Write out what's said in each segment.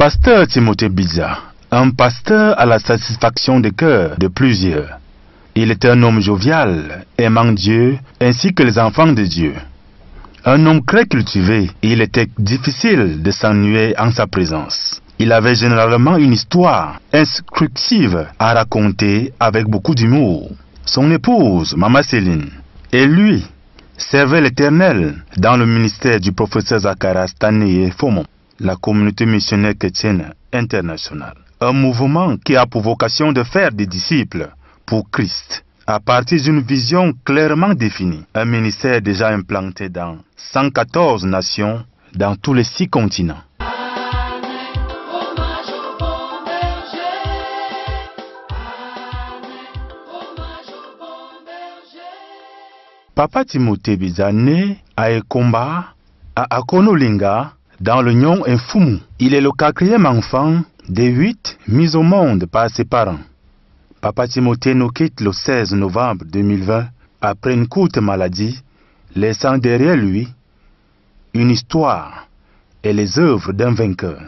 pasteur Timothée Biza, un pasteur à la satisfaction de cœur de plusieurs. Il était un homme jovial, aimant Dieu, ainsi que les enfants de Dieu. Un homme très cultivé, il était difficile de s'ennuyer en sa présence. Il avait généralement une histoire instructive à raconter avec beaucoup d'humour. Son épouse, Maman Céline, et lui, servaient l'Éternel dans le ministère du professeur Zacharias Tané Fomon, la communauté missionnaire chrétienne internationale. Un mouvement qui a pour vocation de faire des disciples pour Christ, à partir d'une vision clairement définie. Un ministère déjà implanté dans 114 nations, dans tous les 6 continents. Papa Timothée Biza né à Ekomba, à Akonolinga, dans le Nyon et Fumu. Il est le 4e enfant des 8 mis au monde par ses parents. Papa Timothée nous quitte le 16 novembre 2020 après une courte maladie, laissant derrière lui une histoire et les œuvres d'un vainqueur.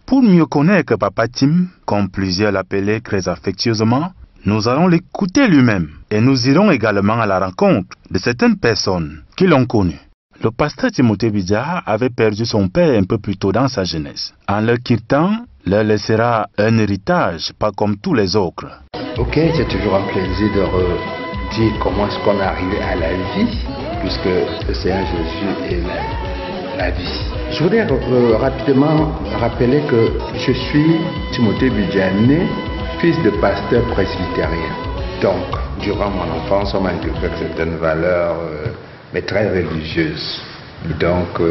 Pour mieux connaître Papa Tim, comme plusieurs l'appelaient très affectueusement, nous allons l'écouter lui-même et nous irons également à la rencontre de certaines personnes qui l'ont connu. Le pasteur Timothée Biza avait perdu son père un peu plus tôt dans sa jeunesse. En le quittant, leur laissera un héritage, pas comme tous les autres. Ok, c'est toujours un plaisir de dire comment est-ce qu'on est arrivé à la vie, puisque le Seigneur Jésus est la vie. Je voudrais rapidement rappeler que je suis Timothée Biza, fils de pasteur presbytérien. Donc, durant mon enfance, on m'a inculqué certaines valeurs, mais très religieuses. Donc,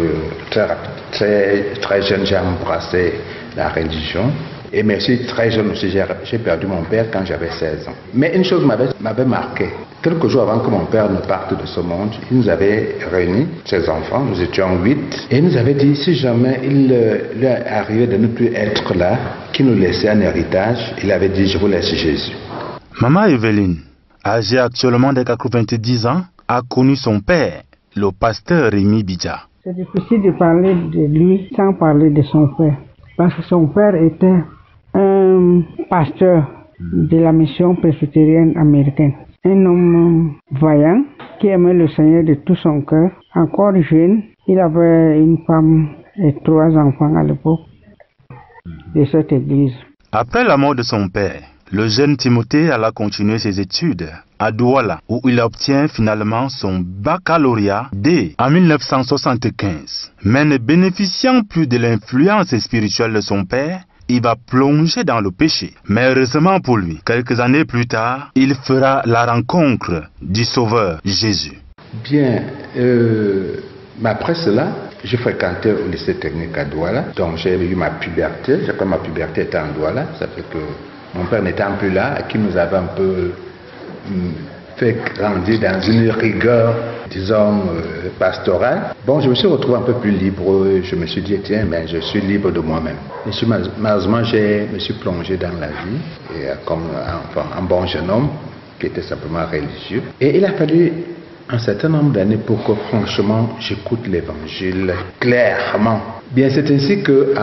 très jeune, j'ai embrassé la religion. Et merci, très jeune aussi, j'ai perdu mon père quand j'avais 16 ans. Mais une chose m'avait marqué. Quelques jours avant que mon père ne parte de ce monde, il nous avait réunis, ses enfants, nous étions 8, et il nous avait dit, si jamais il lui arrivait de ne plus être là, qu'il nous laissait un héritage, il avait dit, je vous laisse Jésus. Maman Evelyne, âgée actuellement de 90 ans, a connu son père, le pasteur Rémi Biza. C'est difficile de parler de lui sans parler de son père, parce que son père était un pasteur de la mission presbytérienne américaine. Un homme vaillant qui aimait le Seigneur de tout son cœur. Encore jeune, il avait une femme et 3 enfants à l'époque de cette église. Après la mort de son père, le jeune Timothée alla continuer ses études à Douala, où il obtient finalement son baccalauréat D en 1975. Mais ne bénéficiant plus de l'influence spirituelle de son père, il va plonger dans le péché. Mais heureusement pour lui, quelques années plus tard, il fera la rencontre du Sauveur Jésus. Bien, après cela, j'ai fréquenté au lycée technique à Douala. Donc j'ai eu ma puberté. Quand ma puberté était en Douala, ça fait que mon père n'étant plus là, qui nous avait un peu fait grandir dans une rigueur, disons, pastorale. Bon, je me suis retrouvé un peu plus libre. Je me suis dit, tiens, ben, je suis libre de moi-même. Et malheureusement, je me suis plongé dans la vie, et, comme un bon jeune homme qui était simplement religieux. Et il a fallu un certain nombre d'années pour que, franchement, j'écoute l'évangile clairement. Bien, c'est ainsi que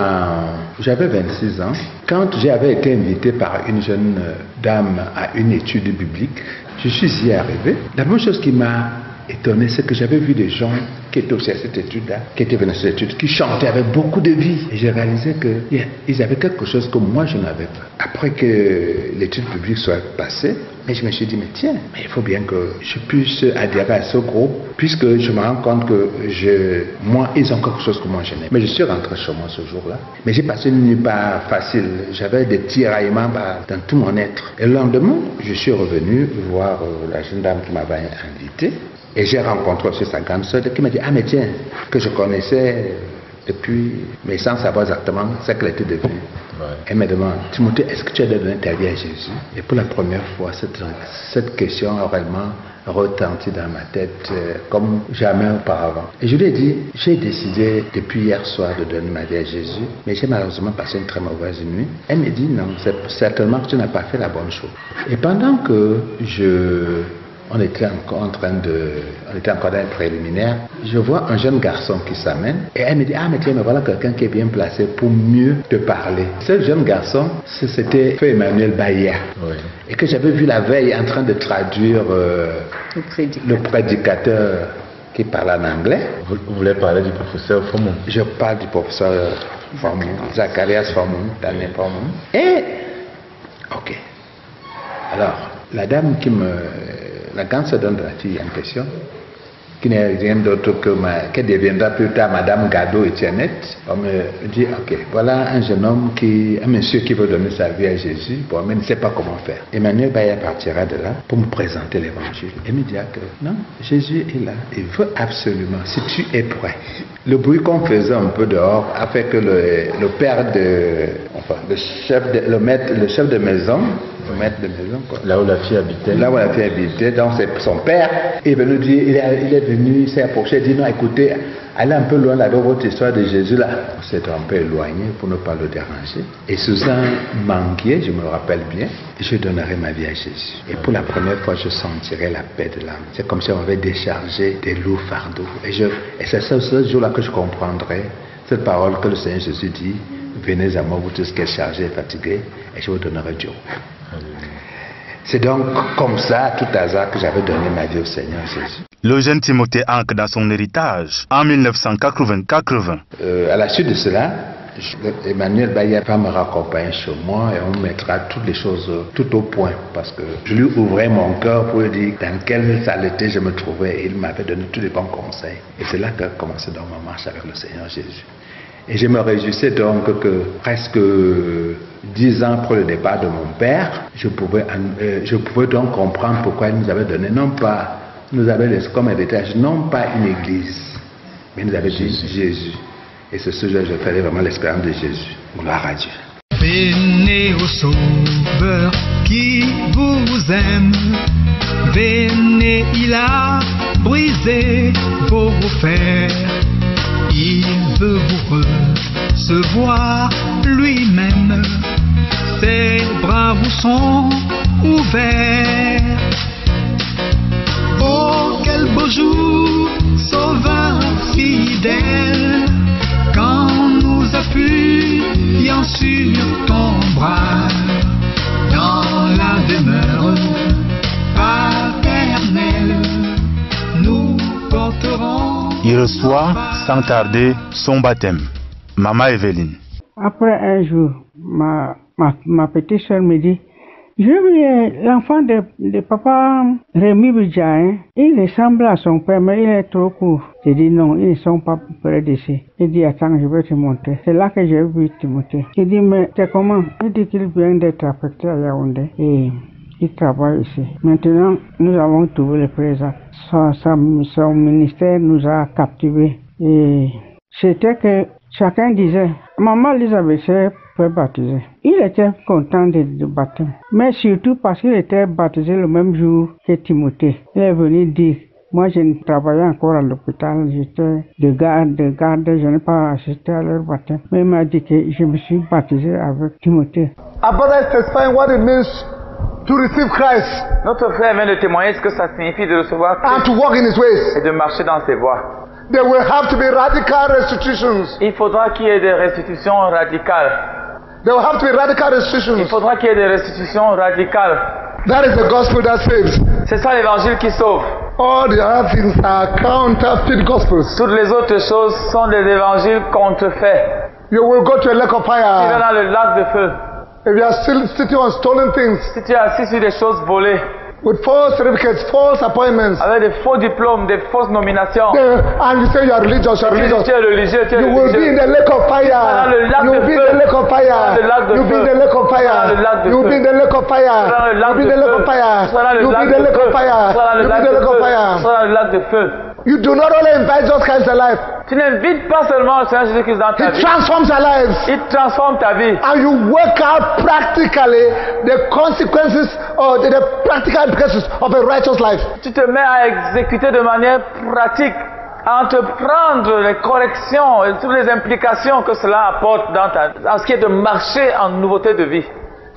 j'avais 26 ans. Quand j'avais été invité par une jeune dame à une étude biblique, je suis y arrivé. La première chose qui m'a étonné, c'est que j'avais vu des gens qui étaient aussi à cette étude-là, qui étaient venus à cette étude, qui chantaient avec beaucoup de vie. Et j'ai réalisé qu'ils avaient quelque chose que moi, je n'avais pas. Après que l'étude publique soit passée, mais je me suis dit, mais tiens, mais il faut bien que je puisse adhérer à ce groupe, puisque je me rends compte que moi, ils ont quelque chose que moi je n'ai. Mais je suis rentré chez moi ce jour-là. Mais j'ai passé une nuit pas facile. J'avais des tiraillements dans tout mon être. Et le lendemain, je suis revenu voir la jeune dame qui m'avait invité. Et j'ai rencontré aussi sa grande sœur qui m'a dit, ah mais tiens, que je connaissais depuis, mais sans savoir exactement ce qu'elle était devenue. Ouais. Elle me demande, Timothée, est-ce que tu as donné ta vie à Jésus? Et pour la première fois, cette question a réellement retenti dans ma tête comme jamais auparavant. Et je lui ai dit, j'ai décidé depuis hier soir de donner ma vie à Jésus, mais j'ai malheureusement passé une très mauvaise nuit. Elle me dit, non, c'est certainement que tu n'as pas fait la bonne chose. Et pendant que je on était encore dans un préliminaire. Je vois un jeune garçon qui s'amène et elle me dit, ah mais tiens, mais voilà quelqu'un qui est bien placé pour mieux te parler. Ce jeune garçon, c'était Feu Emmanuel Bahia. Oui. Et que j'avais vu la veille en train de traduire le prédicateur qui parle en anglais. Vous voulez parler du professeur Formon? Je parle du professeur Formon, Zacharias Formon, Daniel Formon. Et, ok. Alors, la dame la grande sœur de la fille en question, qui n'est rien d'autre que deviendra plus tard Madame Gado Etiennette, on me dit, ok, voilà un jeune homme un monsieur qui veut donner sa vie à Jésus, bon, mais il ne sait pas comment faire. Emmanuel Bahia partira de là pour me présenter l'évangile et me dira que non, Jésus est là, il veut absolument, si tu es prêt. Le bruit qu'on faisait un peu dehors a fait que le père le chef de maison, maître de maison, quoi. Là où la fille habitait, donc c'est son père est venu dire, il est venu, il s'est approché, il dit non, écoutez, allez un peu loin là avec votre histoire de Jésus là. On s'est un peu éloigné pour ne pas le déranger. Et sous un manguier, je me rappelle bien, je donnerai ma vie à Jésus. Et pour la première fois, je sentirai la paix de l'âme. C'est comme si on avait déchargé des lourds fardeaux. Et c'est ce jour-là que je comprendrai cette parole que le Seigneur Jésus dit, venez à moi, vous tous qui êtes chargés et fatigués, et je vous donnerai du repos. C'est donc comme ça, à tout hasard, que j'avais donné ma vie au Seigneur Jésus. Le jeune Timothée entre dans son héritage en 1980. À la suite de cela, Emmanuel Bahia va me raccompagner chez moi et on mettra toutes les choses tout au point, parce que je lui ouvrais mon cœur pour lui dire dans quelle saleté je me trouvais et il m'avait donné tous les bons conseils. Et c'est là qu'a commencé donc ma marche avec le Seigneur Jésus. Et je me réjouissais donc que presque 10 ans après le départ de mon père, je pouvais donc comprendre pourquoi il nous avait donné, nous avait laissé comme héritage, non pas une église, mais il nous avait dit Jésus. Et c'est ce jour que je faisais vraiment l'expérience de Jésus. Gloire à Dieu. Venez au Sauveur qui vous aime. Venez, il a brisé vos fers. Il veut vous recevoir lui-même. Ses bras vous sont ouverts. Oh, quel beau jour, Sauveur fidèle, quand nous appuyons sur ton bras, dans la demeure paternelle, nous porterons. Il reçoit sans tarder son baptême. Maman Evelyne. Après un jour, ma petite soeur me dit, je veux l'enfant de papa Rémi Bidjain, il ressemble à son père, mais il est trop court. J'ai dit non, ils ne sont pas près d'ici. Il dit attends, je vais te montrer. C'est là que j'ai vu Timothée. Il dit mais c'est comment? Il dit qu'il vient d'être affecté à Yaoundé et il travaille ici. Maintenant, nous avons trouvé le présent. Son ministère nous a captivés. Et c'était que chacun disait, maman Elisabeth s'est fait baptiser. Il était content du baptême, mais surtout parce qu'il était baptisé le même jour que Timothée. Il est venu dire, moi je ne travaillais encore à l'hôpital, j'étais de garde, je n'ai pas assisté à leur baptême. Mais il m'a dit que je me suis baptisé avec Timothée. Our brother is testifying what it means to receive Christ. Notre frère vient de témoigner ce que ça signifie de recevoir Christ and to walk in his ways. et de marcher dans ses voies. There will have to be radical restitutions. Il faudra qu'il y ait des restitutions radicales. There will have to be radical Il restitutions. faudra qu'il y ait des restitutions radicales. That is the gospel that saves. C'est ça l'évangile qui sauve. All the other things are counterfeit gospels. Toutes les autres choses sont des évangiles contrefaits. You will go to a lake of Tu vas fire. dans le lac de feu. If you are still sitting on stolen things, Si tu es assis sur des choses volées, with false certificates, false appointments, avec des faux diplômes, des fausses nominations, and you say you are religious, you are tu religious, es religieux, tu es you will be in religieux. the lake of Dans fire. le lac You de will be in feu. the lake of fire. Dans le lac de You will be in feu. the lake of fire. Dans le lac de You will be in feu. the lake of fire. Dans le You lac will be de in the lake feu. of fire. Dans le You will be lac in de the lake feu. of fire. Dans le You will be lac in the de lake of feu. fire. Dans le lac de feu. You do not only invite Jesus Christ to life, Tu n'invites pas seulement le Seigneur Jésus-Christ dans ta He vie. transforms our lives. Il transforme ta vie. And you work out practically the consequences or the practical implications of a righteous life. Tu te mets à exécuter de manière pratique, à entreprendre les corrections et toutes les implications que cela apporte dans ce qui est de marcher en nouveauté de vie.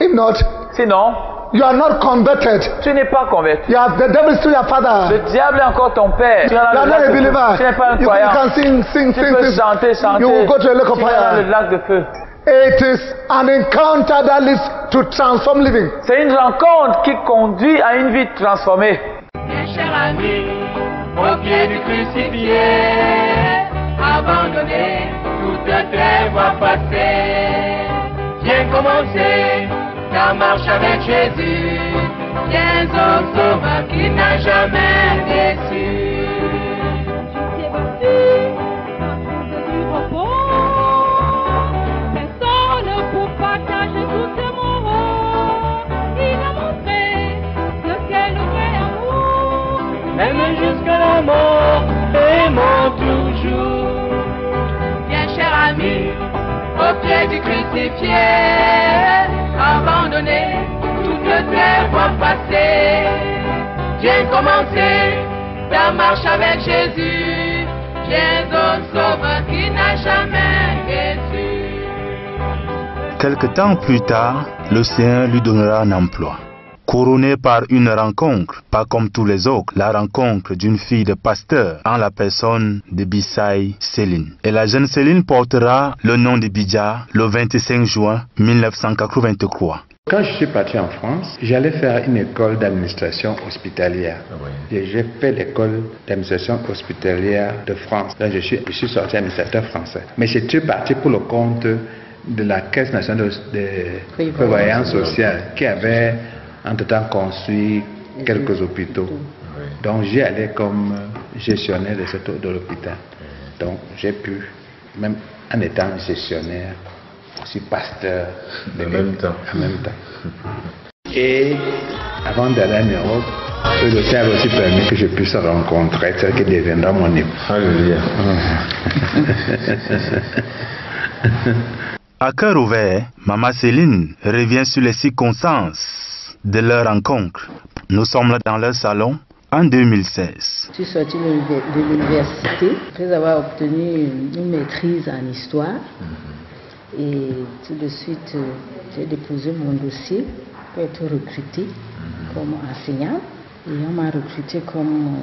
If not, Sinon, You are not converted. Tu n'es pas converti. The devil is still your father. Le diable est encore ton père. Tu You are not a believer. Tu n'es pas un You croyant. can sing. Tu peux chanter. You will go to a lake of Tu vas dans le fire. lac de feu. It is an encounter that leads to transform living. C'est une rencontre qui conduit à une vie transformée. Bien cher ami, au pied du crucifié, abandonné, toutes tes voies passées. Viens commencer ta marche avec Jésus. Viens au Sauveur qui n'a jamais déçu. Tu t'es battu, du repos. Personne pour partager tout ce moment. Il a montré ce qu'est le vrai amour. Même jusqu'à la mort, aimons toujours. Viens cher ami, au pied du crucifié, abandonné, toutes tes voies passées. Viens commencer ta marche avec Jésus. Viens au Sauveur qui n'a jamais déçu. Quelque temps plus tard, le Seigneur lui donnera un emploi. Couronné par une rencontre, pas comme tous les autres, la rencontre d'une fille de pasteur en la personne de Bissai Céline. Et la jeune Céline portera le nom de Bidja le 25 juin 1983. Quand je suis parti en France, j'allais faire une école d'administration hospitalière. Et j'ai fait l'école d'administration hospitalière de France. Là, je suis sorti administrateur français. Mais j'étais parti pour le compte de la Caisse nationale de prévoyance sociale qui avait entre-temps construit quelques hôpitaux. Donc j'y allais comme gestionnaire de l'hôpital. Donc j'ai pu, même en étant gestionnaire, aussi pasteur en même temps. Et avant d'aller en Europe, le Seigneur avait aussi permis que je puisse rencontrer celle qui deviendra mon époux. Alléluia. À cœur ouvert, Maman Céline revient sur les circonstances de leur rencontre. Nous sommes là dans leur salon en 2016. Je suis sortie de l'université après avoir obtenu une maîtrise en histoire. Et tout de suite, j'ai déposé mon dossier pour être recrutée comme enseignante. Et on m'a recrutée comme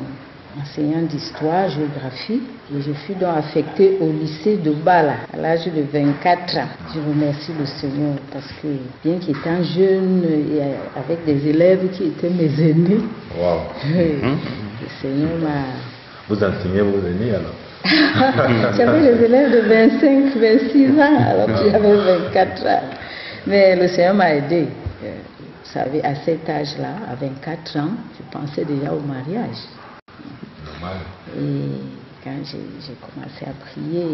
enseignante d'histoire, géographie. Et je fus donc affectée au lycée de Bala à l'âge de 24 ans. Je remercie le Seigneur parce que bien qu'étant jeune et avec des élèves qui étaient mes aînés, le Seigneur m'a... Vous enseignez vos aînés alors? J'avais des élèves de 25, 26 ans, alors que j'avais 24 ans. Mais le Seigneur m'a aidé. Vous savez, à cet âge-là, à 24 ans, je pensais déjà au mariage. Normal. Et quand j'ai commencé à prier,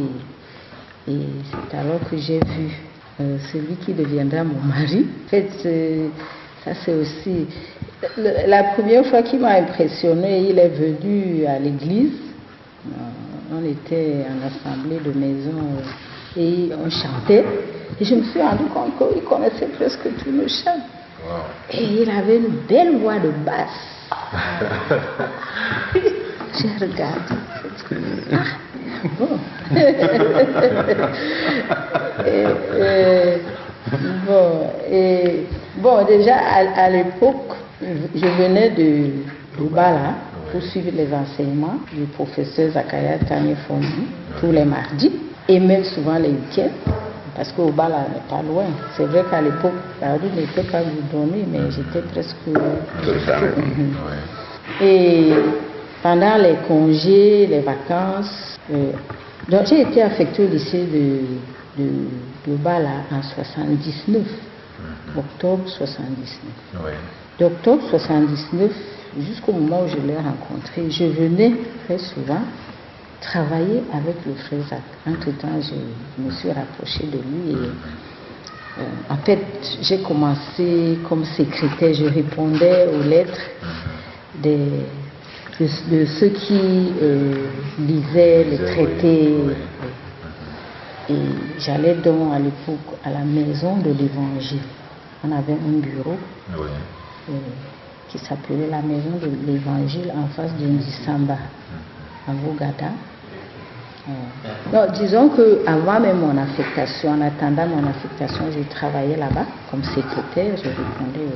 et c'est alors que j'ai vu celui qui deviendra mon mari. En fait, ça c'est aussi... La première fois qu'il m'a impressionné, il est venu à l'église. On était en assemblée de maison et on chantait. Et je me suis rendu compte qu'il connaissait presque tous nos chants. Wow. Et il avait une belle voix de basse. J'ai regardé. Ah, bon. Bon, déjà à l'époque, je venais de Bala pour suivre les enseignements du professeur Zakaria Tanye Fondu tous les mardis et même souvent les week-ends. Parce qu'au Bala n'est pas loin. C'est vrai qu'à l'époque, la rue n'était pas goudronnée, mais j'étais presque... Et pendant les congés, les vacances, donc j'ai été affectée au lycée de Bala en 79, octobre 79. D'octobre 79 jusqu'au moment où je l'ai rencontré, je venais très souvent travailler avec le frère Zach. Entre-temps, je me suis rapprochée de lui et en fait, j'ai commencé comme secrétaire. Je répondais aux lettres de ceux qui lisaient les traités. Et j'allais donc à l'époque à la maison de l'Évangile. On avait un bureau qui s'appelait la maison de l'Évangile en face d'Indisamba, à Vogada. Non, disons qu'avant même mon affectation, en attendant mon affectation, je travaillais là-bas comme secrétaire, je répondais aux